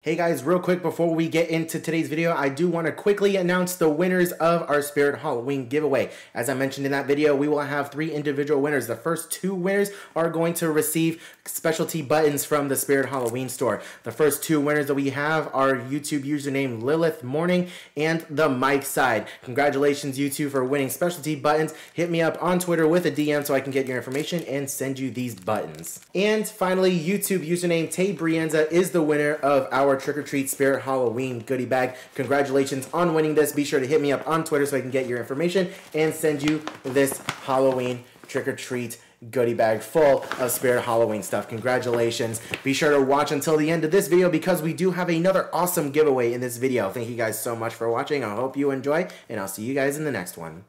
Hey guys, real quick before we get into today's video, I do want to quickly announce the winners of our Spirit Halloween giveaway. As I mentioned in that video, we will have 3 individual winners. The first 2 winners are going to receive specialty buttons from the Spirit Halloween store. The first 2 winners that we have are YouTube username Lilith Morning and the Mike Side. Congratulations you two for winning specialty buttons. Hit me up on Twitter with a DM so I can get your information and send you these buttons. And finally, YouTube username Tay Brienza is the winner of our Trick-or-Treat Spirit Halloween goodie bag. Congratulations on winning this. Be sure to hit me up on Twitter so I can get your information and send you this Halloween Trick-or-Treat goodie bag full of Spirit Halloween stuff. Congratulations. Be sure to watch until the end of this video because we do have another awesome giveaway in this video. Thank you guys so much for watching. I hope you enjoy, and I'll see you guys in the next one.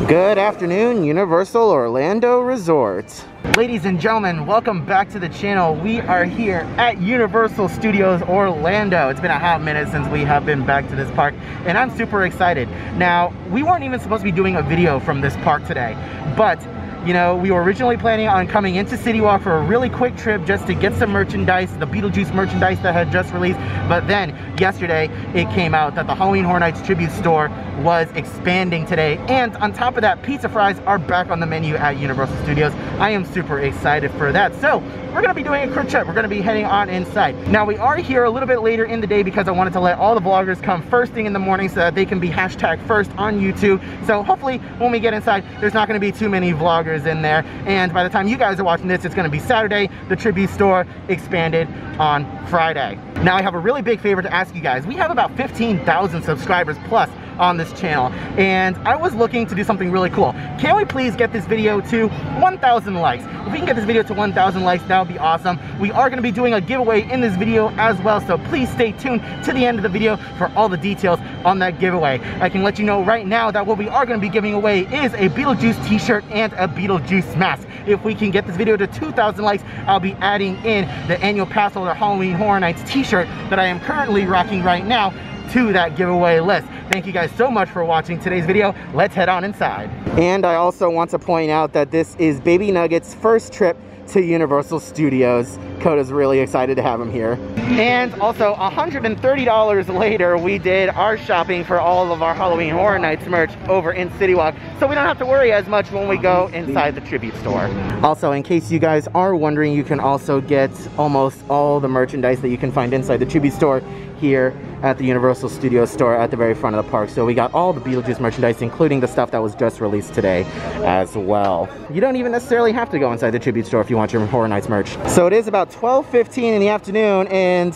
Good afternoon, Universal Orlando Resort. Ladies and gentlemen, welcome back to the channel. We are here at Universal Studios Orlando. It's been a hot minute since we have been back to this park, and I'm super excited. Now, we weren't even supposed to be doing a video from this park today, but you know, we were originally planning on coming into City Walk for a really quick trip just to get some merchandise, the Beetlejuice merchandise that had just released. But then, yesterday, it came out that the Halloween Horror Nights tribute store was expanding today. And on top of that, pizza fries are back on the menu at Universal Studios. I am super excited for that. So, we're going to be doing a quick trip. We're going to be heading on inside. Now, we are here a little bit later in the day because I wanted to let all the vloggers come first thing in the morning so that they can be hashtag first on YouTube. So, hopefully, when we get inside, there's not going to be too many vloggers in there, and by the time you guys are watching this, it's going to be Saturday. The tribute store expanded on Friday. Now I have a really big favor to ask you guys. We have about 15,000 subscribers plus on this channel, and I was looking to do something really cool. Can we please get this video to 1,000 likes? If we can get this video to 1,000 likes, that would be awesome. We are going to be doing a giveaway in this video as well, so please stay tuned to the end of the video for all the details on that giveaway. I can let you know right now that what we are going to be giving away is a Beetlejuice t-shirt and a Beetlejuice mask. If we can get this video to 2,000 likes, I'll be adding in the annual pass holder Halloween Horror Nights t-shirt that I am currently rocking right now to that giveaway list. Thank you guys so much for watching today's video. Let's head on inside. And I also want to point out that this is Baby Nugget's first trip to Universal Studios. Coda's really excited to have him here. And also, $130 later, we did our shopping for all of our Halloween Horror Nights merch over in City Walk, so we don't have to worry as much when we go inside the tribute store. Also, in case you guys are wondering, you can also get almost all the merchandise that you can find inside the tribute store here at the Universal Studios store at the very front of the park. So we got all the Beetlejuice merchandise, including the stuff that was just released today as well. You don't even necessarily have to go inside the tribute store if you want your Horror Nights merch. So it is about 12:15 in the afternoon, and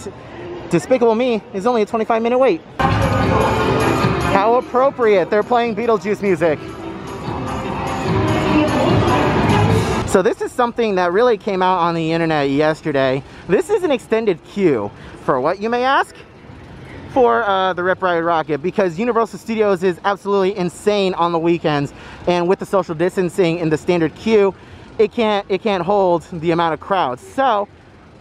Despicable Me is only a 25-minute wait. How appropriate, they're playing Beetlejuice music. So this is something that really came out on the internet yesterday. This is an extended queue. For what, you may ask? For the Rip Ride Rocket, because Universal Studios is absolutely insane on the weekends, and with the social distancing in the standard queue, it can't hold the amount of crowds. So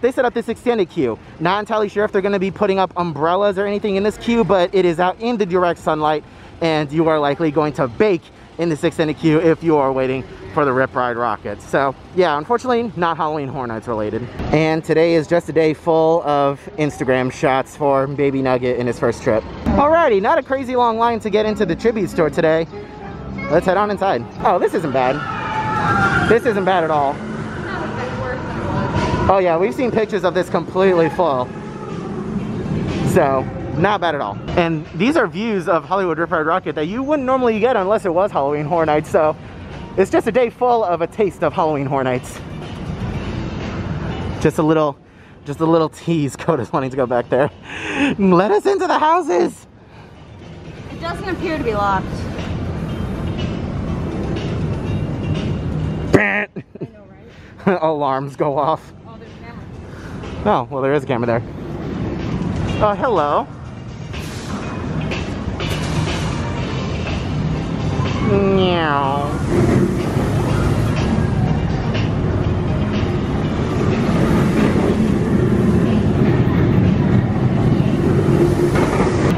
they set up this extended queue. Not entirely sure if they're going to be putting up umbrellas or anything in this queue, but it is out in the direct sunlight, and you are likely going to bake in this extended queue if you are waiting for the Rip Ride Rocket. So yeah, unfortunately not Halloween Horror Nights related. And today is just a day full of Instagram shots for Baby Nugget in his first trip. Alrighty, not a crazy long line to get into the tribute store today. Let's head on inside. Oh, this isn't bad. This isn't bad at all. Oh yeah, we've seen pictures of this completely full. So, not bad at all. And these are views of Hollywood Rip Ride Rocket that you wouldn't normally get unless it was Halloween Horror Nights. So it's just a day full of a taste of Halloween Horror Nights. Just a little tease. Coda's wanting to go back there. Let us into the houses. It doesn't appear to be locked. I know, right? Alarms go off. Oh, there's a camera. Oh, well, there is a camera there. Oh, hello. Meow.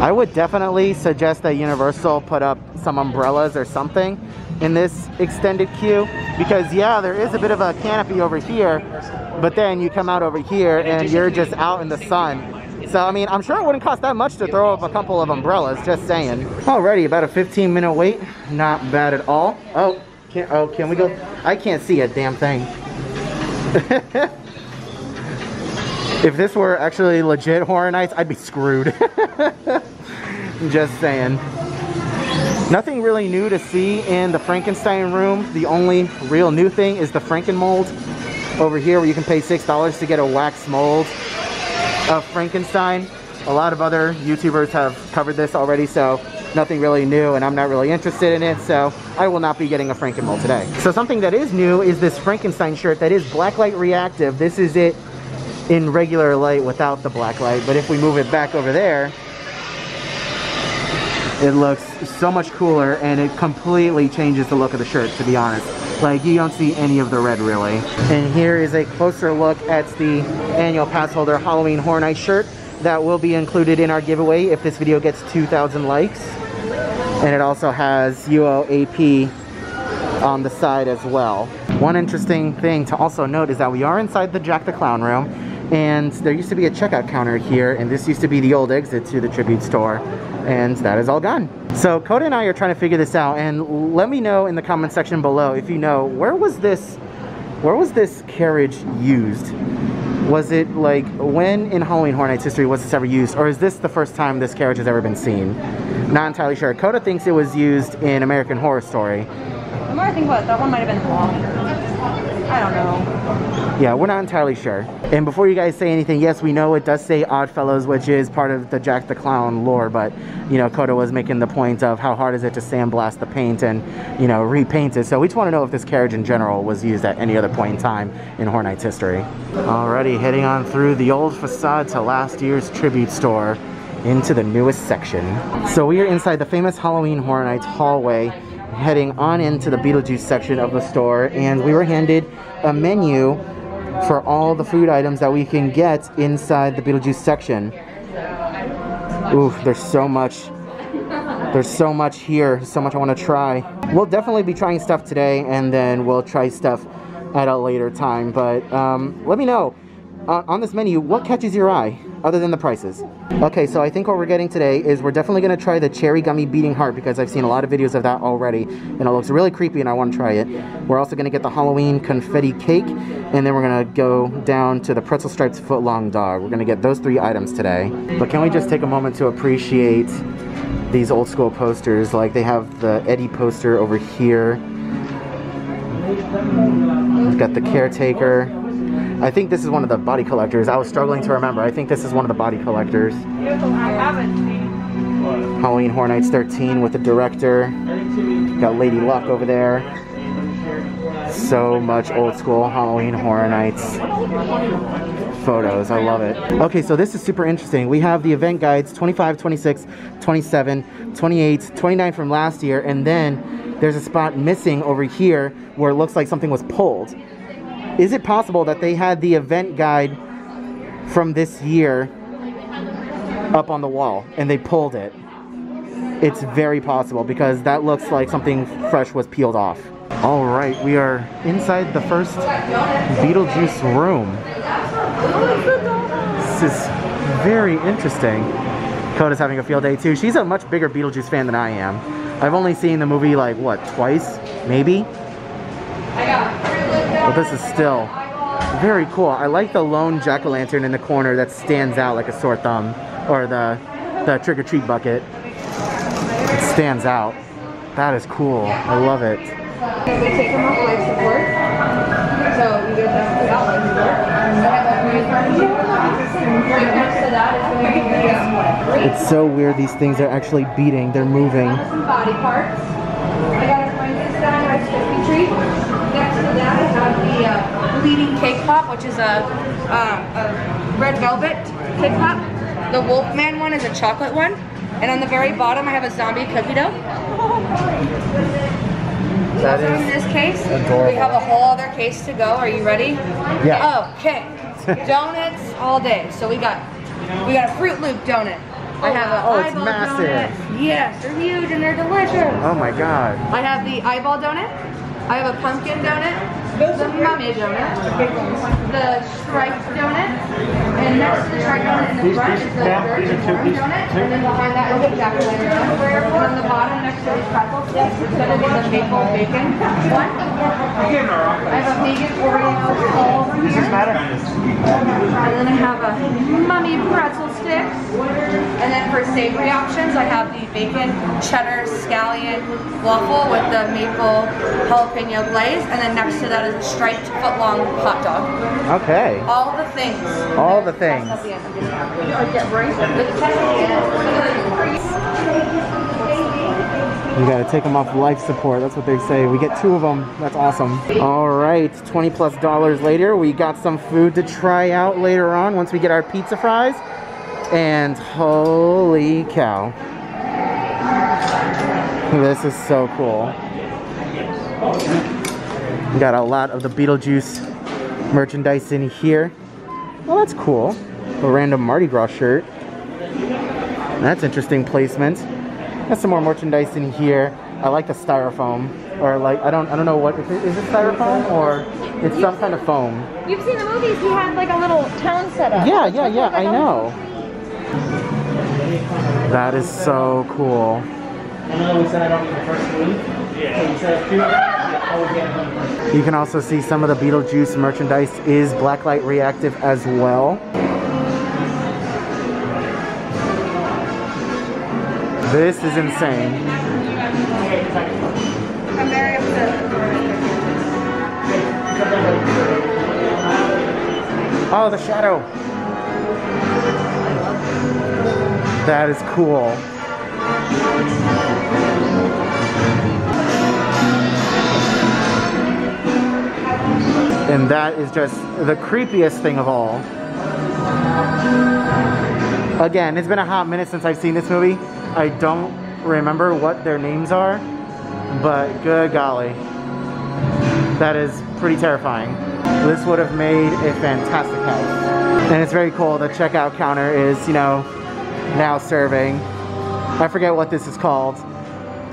I I would definitely suggest that Universal put up some umbrellas or something in this extended queue, because yeah, there is a bit of a canopy over here, but then you come out over here and you're just out in the sun. So I mean, I'm sure it wouldn't cost that much to throw up a couple of umbrellas, just saying. Alrighty, about a 15-minute wait, not bad at all. Oh, can we go? I can't see a damn thing. If this were actually legit Horror Nights, I'd be screwed. Just saying. Nothing really new to see in the Frankenstein room. The only real new thing is the Franken mold over here, where you can pay $6 to get a wax mold of Frankenstein. A lot of other YouTubers have covered this already, so nothing really new, and I'm not really interested in it, so I will not be getting a Franken mold today. So something that is new is this Frankenstein shirt that is blacklight reactive. This is it in regular light without the black light, but if we move it back over there, it looks so much cooler, and it completely changes the look of the shirt, to be honest. Like, you don't see any of the red, really. And here is a closer look at the annual pass holder Halloween Horror Nights shirt that will be included in our giveaway if this video gets 2,000 likes. And it also has UOAP on the side as well. One interesting thing to also note is that we are inside the Jack the Clown room, and there used to be a checkout counter here, and this used to be the old exit to the tribute store, and that is all gone. So Coda and I are trying to figure this out, and let me know in the comment section below if you know, where was this carriage used? Was it like, when in Halloween Horror Nights history was this ever used, or is this the first time this carriage has ever been seen? Not entirely sure. Coda thinks it was used in American Horror Story. The more I think about it, that one might have been longer. I don't know. Yeah, we're not entirely sure. And before you guys say anything, yes, we know it does say Oddfellows, which is part of the Jack the Clown lore, but, you know, Coda was making the point of how hard is it to sandblast the paint and, you know, repaint it. So we just want to know if this carriage in general was used at any other point in time in Horror Nights history. Alrighty, heading on through the old facade to last year's tribute store into the newest section. So we are inside the famous Halloween Horror Nights hallway, heading on into the Beetlejuice section of the store, and we were handed a menu for all the food items that we can get inside the Beetlejuice section. Ooh, there's so much here, so much I want to try. We'll definitely be trying stuff today, and then we'll try stuff at a later time, but let me know on this menu, what catches your eye other than the prices? Okay, so I think what we're getting today is we're definitely going to try the cherry gummy beating heart, because I've seen a lot of videos of that already and it looks really creepy and I want to try it. We're also going to get the Halloween confetti cake, and then we're going to go down to the pretzel stripes footlong dog. We're going to get those 3 items today. But can we just take a moment to appreciate these old school posters? Like, they have the Eddie poster over here. We've got the caretaker. I think this is one of the body collectors. I was struggling to remember. I think this is one of the body collectors. Halloween Horror Nights 13 with the director. Got Lady Luck over there. So much old school Halloween Horror Nights photos. I love it. Okay, so this is super interesting. We have the event guides 25, 26, 27, 28, 29 from last year, and then there's a spot missing over here where it looks like something was pulled. Is it possible that they had the event guide from this year up on the wall and they pulled it? It's very possible, because that looks like something fresh was peeled off. All right, we are inside the first Beetlejuice room. This is very interesting. Coda's having a field day too. She's a much bigger Beetlejuice fan than I am. I've only seen the movie like, what, twice, maybe? But this is still very cool. I like the lone jack-o'-lantern in the corner that stands out like a sore thumb, or the trick-or-treat bucket. It stands out. That is cool. I love it. We take them off life support, so you get them put out life support. Right next to that is going to be It's so weird. These things are actually beating. They're moving. some body parts. I got a Frankenstein Rice Krispie treat. Next to that I have the bleeding cake pop, which is a red velvet cake pop. The Wolfman one is a chocolate one. And on the very bottom I have a zombie cookie dough. That Also in this case, we have a whole other case to go. Are you ready? Yeah. Okay. Donuts all day. So we got a Fruit Loop donut. I have an it's eyeball massive. donut. Yes, they're huge and they're delicious. Oh my god. I have the eyeball donut. I have a pumpkin donut. The mummy donut. The striped donut. And next to the striped donut in the front is the birch and worm donut. And then behind that is the jack-o'-lantern donut. And on the bottom next to these pretzel sticks is going to be the maple bacon one. I have a vegan Oreo skull over here. And then I have a mummy pretzel sticks. And then for savory options, I have the bacon cheddar scallion waffle with the maple jalapeno glaze. And then next to that is a striped foot-long hot dog. Okay. All the things. All the things. You gotta take them off life support. That's what they say. We get 2 of them. That's awesome. All right, $20+ later, we got some food to try out later on once we get our pizza fries. And holy cow. This is so cool. We got a lot of the Beetlejuice merchandise in here. Well, that's cool. A random Mardi Gras shirt. That's interesting placement. Got some more merchandise in here. I like the styrofoam, or like I don't know what is it styrofoam or it's some kind of foam. You've seen the movies. He had like a little town set up. Yeah, I know. That is so cool. You can also see some of the Beetlejuice merchandise is blacklight reactive as well. This is insane. I'm very upset. Oh, the shadow. That is cool. And that is just the creepiest thing of all. Again, it's been a hot minute since I've seen this movie. I don't remember what their names are, but good golly. That is pretty terrifying. This would have made a fantastic house. And it's very cool. The checkout counter is, you know, now serving. I forget what this is called.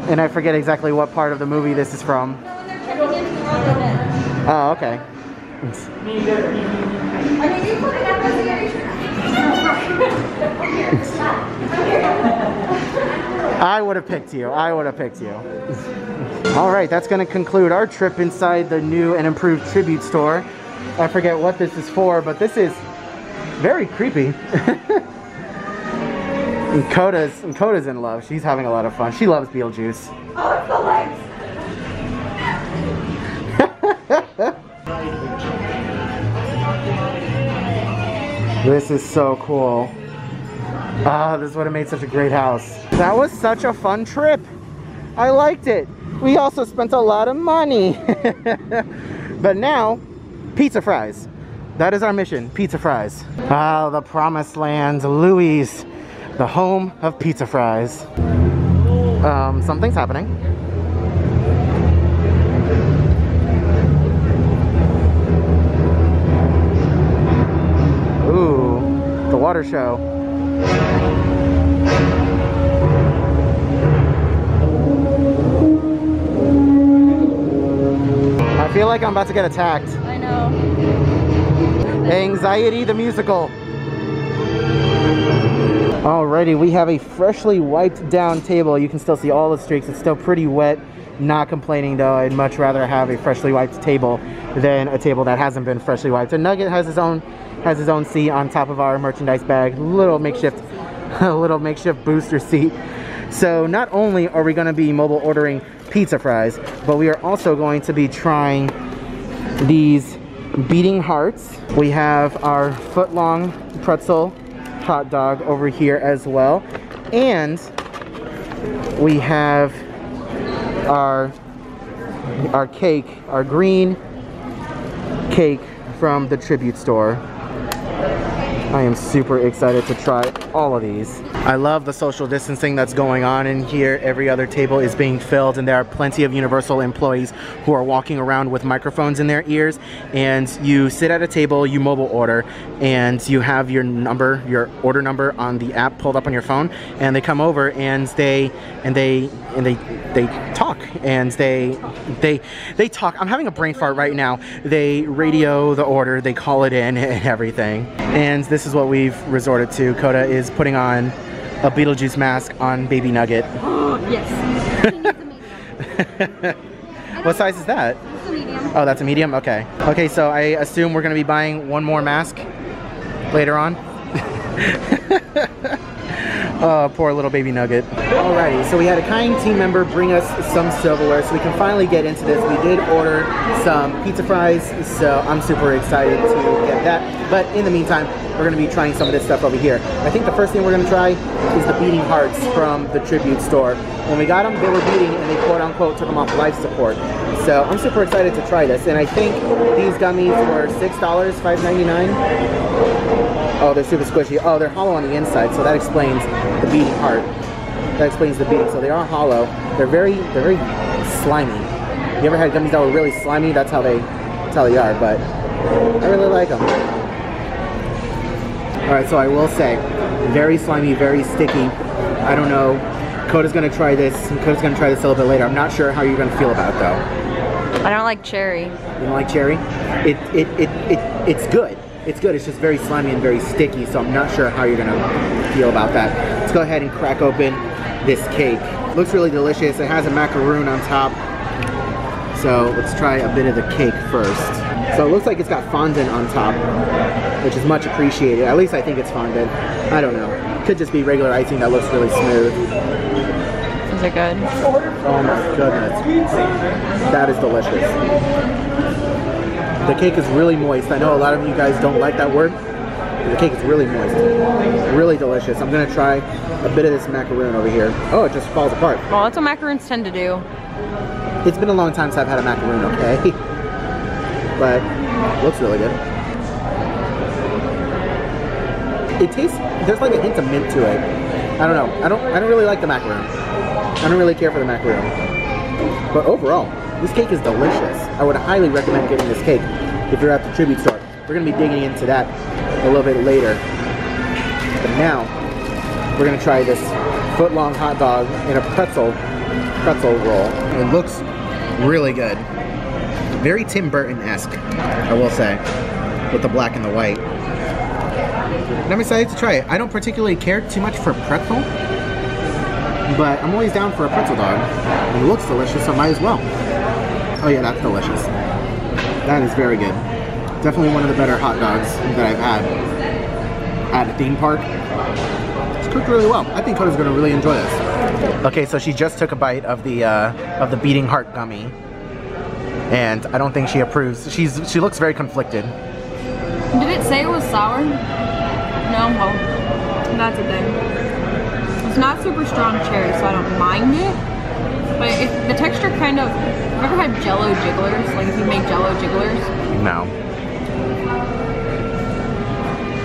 And I forget exactly what part of the movie this is from. Oh, okay. I would have picked you. I would have picked you. All right, that's going to conclude our trip inside the new and improved Tribute store. I forget what this is for, but this is very creepy. And Coda's in love. She's having a lot of fun. She loves Beetlejuice. Oh, it's the legs. This is so cool. Ah, this would have made such a great house. That was such a fun trip. I liked it. We also spent a lot of money. But now, pizza fries. That is our mission, pizza fries. Ah, the promised land, Louis, the home of pizza fries. Something's happening. Ooh, the water show. I feel like I'm about to get attacked. I know. Anxiety the musical. Alrighty, we have a freshly wiped down table. You can still see all the streaks. It's still pretty wet. Not complaining though. I'd much rather have a freshly wiped table than a table that hasn't been freshly wiped. And Nugget has his own seat on top of our merchandise bag. A little makeshift booster seat. So not only are we going to be mobile ordering pizza fries, but we are also going to be trying these beating hearts. We have our foot-long pretzel hot dog over here as well, and we have our cake, our green cake from the Tribute store. I am super excited to try all of these. I love the social distancing that's going on in here. Every other table is being filled, and there are plenty of Universal employees who are walking around with microphones in their ears. And you sit at a table, you mobile order, and you have your number, your order number on the app pulled up on your phone, and they come over and they talk, and they talk. I'm having a brain fart right now. They radio the order, they call it in and everything. And this is what we've resorted to. Coda is putting on a Beetlejuice mask on Baby Nugget. Yes. What size is that? It's a medium. Oh, that's a medium? Okay. Okay, so I assume we're gonna be buying one more mask later on. Oh, poor little Baby Nugget. Alrighty, so we had a kind team member bring us some silverware so we can finally get into this. We did order some pizza fries, so I'm super excited to get that. But in the meantime, we're gonna be trying some of this stuff over here. I think the first thing we're gonna try is the beating hearts from the tribute store. When we got them, they were beating and they quote unquote took them off life support. So I'm super excited to try this. And I think these gummies were $6, $5.99. Oh, they're super squishy. Oh, they're hollow on the inside, so that explains the beating heart. That explains the beating. So they are hollow. They're very slimy. You ever had gummies that were really slimy? That's how they are, but I really like them. Alright, so I will say, very slimy, very sticky. I don't know. Coda's gonna try this. Coda's gonna try this a little bit later. I'm not sure how you're gonna feel about it though. I don't like cherry. You don't like cherry? It's good. It's good, it's just very slimy and very sticky, so I'm not sure how you're gonna feel about that. Let's go ahead and crack open this cake. Looks really delicious. It has a macaroon on top. So let's try a bit of the cake first. So it looks like it's got fondant on top, which is much appreciated. At least I think it's fondant. I don't know. Could just be regular icing that looks really smooth. Is it good? Oh my goodness. That is delicious. The cake is really moist. I know a lot of you guys don't like that word. But the cake is really moist. Really delicious. I'm gonna try a bit of this macaroon over here. Oh, it just falls apart. Well, that's what macaroons tend to do. It's been a long time since I've had a macaroon, okay? But it looks really good. It tastes, there's like a hint of mint to it. I don't know. I don't really like the macaroon. I don't really care for the macaroon. But overall, this cake is delicious. I would highly recommend getting this cake if you're at the tribute store. We're gonna be digging into that a little bit later. But now, we're gonna try this foot-long hot dog in a pretzel roll. It looks really good. Very Tim Burton-esque, I will say, with the black and the white. And I'm excited to try it. I don't particularly care too much for pretzel, but I'm always down for a pretzel dog. And it looks delicious, so might as well. Oh yeah, that's delicious. That is very good. Definitely one of the better hot dogs that I've had at a theme park. It's cooked really well. I think Coda's gonna really enjoy this. Okay, so she just took a bite of the beating heart gummy, and I don't think she approves. She looks very conflicted. Did it say it was sour? No, well, that's a thing. It's not super strong cherry, so I don't mind it. But the texture kind of, have you ever had Jello jigglers? Like if you make Jello jigglers? No.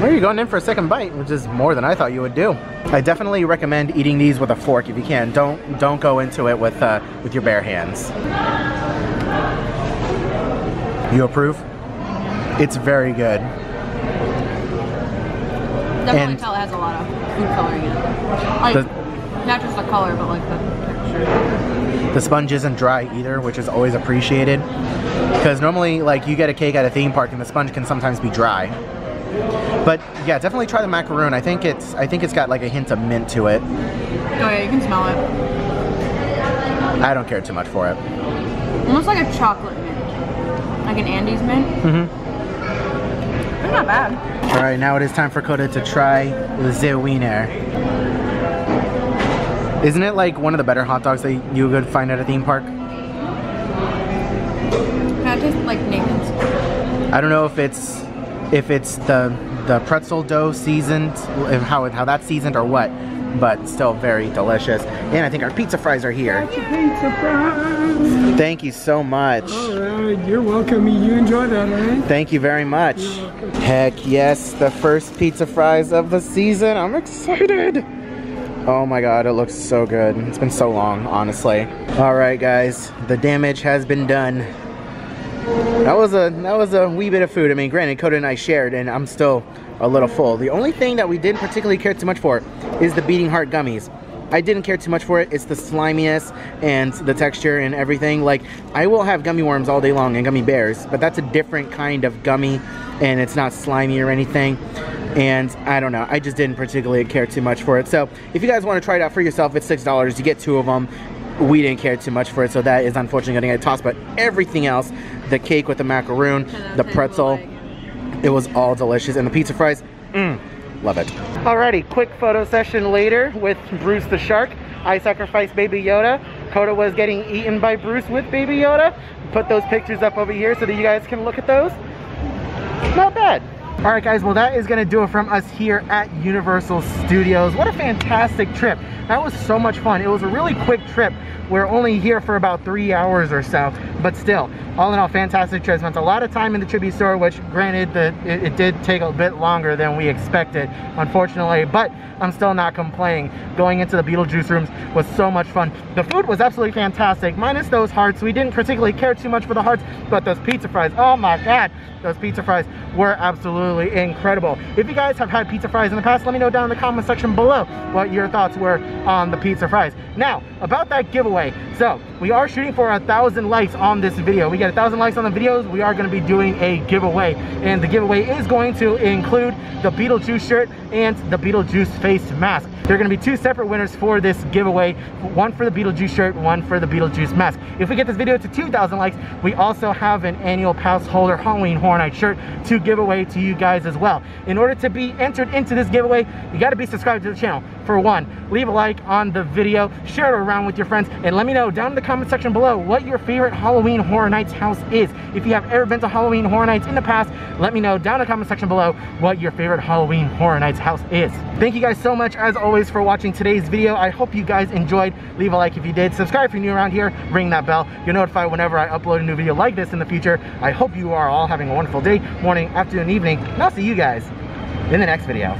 Well, you're going in for a second bite, which is more than I thought you would do. I definitely recommend eating these with a fork if you can. Don't go into it with your bare hands. You approve? It's very good. Definitely tell it has a lot of food coloring in it. Like, not just the color, but like the texture. The sponge isn't dry either, which is always appreciated. Because normally, like, you get a cake at a theme park and the sponge can sometimes be dry. But yeah, definitely try the macaroon. I think it's got like a hint of mint to it. Oh yeah, you can smell it. I don't care too much for it. Almost like a chocolate mint. Like an Andes mint. Mm-hmm. It's not bad. Alright, now it is time for Coda to try the wiener. Isn't it like one of the better hot dogs that you would find at a theme park? That tastes like Nathan's. I don't know if it's the pretzel dough seasoned, how that's seasoned or what, but still very delicious. And I think our pizza fries are here. That's a pizza fries. Thank you so much. All right, you're welcome. You enjoy that, right? Thank you very much. Heck yes, the first pizza fries of the season. I'm excited. Oh my god, it looks so good. It's been so long, honestly. All right, guys, the damage has been done. That was a wee bit of food. I mean, granted, Coda and I shared, and I'm still a little full. The only thing that we didn't particularly care too much for is the beating heart gummies. I didn't care too much for it. It's the sliminess and the texture and everything. Like, I will have gummy worms all day long and gummy bears, but that's a different kind of gummy, and it's not slimy or anything. And I don't know, I just didn't particularly care too much for it. So if you guys want to try it out for yourself, it's $6. You get 2 of them. We didn't care too much for it, so that is unfortunately going to get tossed. But everything else, the cake with the macaroon, the pretzel, it was all delicious. And the pizza fries, love it. Alrighty, quick photo session later with Bruce the shark. I sacrificed Baby Yoda. Coda was getting eaten by Bruce with Baby Yoda. Put those pictures up over here so that you guys can look at those. Not bad. Alright guys, well that is going to do it from us here at Universal Studios. What a fantastic trip. That was so much fun. It was a really quick trip. We're only here for about 3 hours or so, but still, all in all, fantastic trip. Spent a lot of time in the tribute store, which granted, it did take a bit longer than we expected, unfortunately, but I'm still not complaining. Going into the Beetlejuice rooms was so much fun. The food was absolutely fantastic, minus those hearts. We didn't particularly care too much for the hearts, but those pizza fries, oh my god, those pizza fries were absolutely incredible. If you guys have had pizza fries in the past, let me know down in the comment section below what your thoughts were on the pizza fries. Now, about that giveaway. So, we are shooting for 1,000 likes on this video. We get 1,000 likes on the videos, we are going to be doing a giveaway. And the giveaway is going to include the Beetlejuice shirt and the Beetlejuice face mask. There are going to be 2 separate winners for this giveaway. One for the Beetlejuice shirt, one for the Beetlejuice mask. If we get this video to 2,000 likes, we also have an annual pass holder Halloween Horror Night shirt to give away to you guys as well. In order to be entered into this giveaway, you got to be subscribed to the channel. For one, leave a like on the video, share it around with your friends, and let me know down in the comment section below what your favorite Halloween Horror Nights house is. If you have ever been to Halloween Horror Nights in the past, let me know down in the comment section below what your favorite Halloween Horror Nights house is. Thank you guys so much, as always, for watching today's video. I hope you guys enjoyed. Leave a like if you did. Subscribe if you're new around here. Ring that bell. You're notified whenever I upload a new video like this in the future. I hope you are all having a wonderful day, morning, afternoon, evening, and I'll see you guys in the next video.